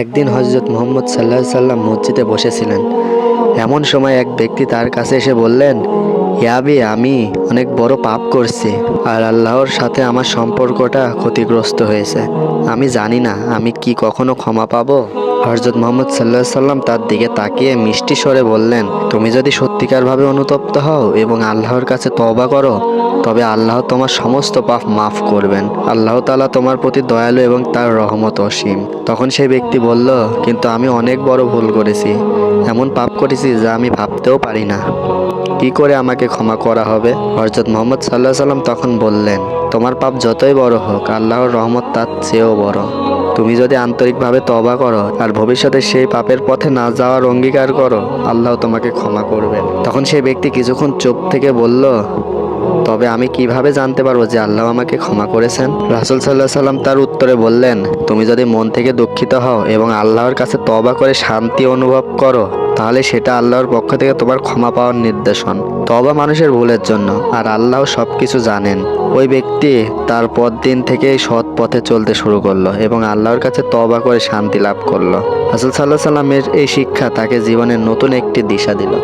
একদিন হযরত মুহাম্মদ সাল্লাল্লাহু আলাইহি সাল্লাম মসজিদে বসেছিলেন। এমন সময় এক ব্যক্তি তার কাছে এসে বললেন, হে আবি, আমি অনেক বড় পাপ করছি আর আল্লাহর সাথে আমার সম্পর্কটা ক্ষতিগ্রস্ত হয়েছে। আমি জানি না আমি কি কখনো ক্ষমা পাবো। হযরত মুহাম্মদ সাল্লাল্লাহু আলাইহি সাল্লাম তার দিকে তাকিয়ে মিষ্টি স্বরে বললেন, তুমি যদি সত্যিকারভাবে অনুতপ্ত হও এবং আল্লাহর কাছে তওবা করো, তবে আল্লাহ তোমার সমস্ত পাপ মাফ করবেন। আল্লাহ তাআলা তোমার প্রতি দয়ালু এবং তার রহমত অসীম। তখন সেই ব্যক্তি বলল, কিন্তু আমি অনেক বড় ভুল করেছি, এমন পাপ করেছি যা আমি ভাবতেও পারি না। কি করে আমাকে ক্ষমা করা হবে? হযরত মুহাম্মদ সাল্লাল্লাহু আলাইহি সাল্লাম তখন বললেন, তোমার পাপ যতই বড় হোক, আল্লাহর রহমত তার চেয়েও বড়। তুমি যদি আন্তরিকভাবে তওবা করো আর ভবিষ্যতে সেই পাপের পথে না যাওয়ার অঙ্গীকার করো, আল্লাহ তোমাকে ক্ষমা করবেন। তখন সেই ব্যক্তি কিছুক্ষণ চুপ থেকে বলল, তবে আমি কিভাবে জানতে পারবো যে আল্লাহ আমাকে ক্ষমা করেছেন? রাসূল সাল্লাল্লাহু আলাইহি সাল্লাম তার উত্তরে বললেন, তুমি যদি মন থেকে দুঃখিত হও এবং আল্লাহর কাছে তওবা করে শান্তি অনুভব করো, তাহলে সেটা আল্লাহর পক্ষ থেকে তোমার ক্ষমা পাওয়ার নির্দেশন। তওবা মানুষের ভুলের জন্য, আর আল্লাহ সবকিছু জানেন। ওই ব্যক্তি তার পরদিন থেকেই সৎ পথে চলতে শুরু করলো এবং আল্লাহর কাছে তওবা করে শান্তি লাভ করলো। রাসূল সাল্লাল্লাহু আলাইহি সাল্লামের এই শিক্ষা তাকে জীবনের নতুন একটি দিশা দিল।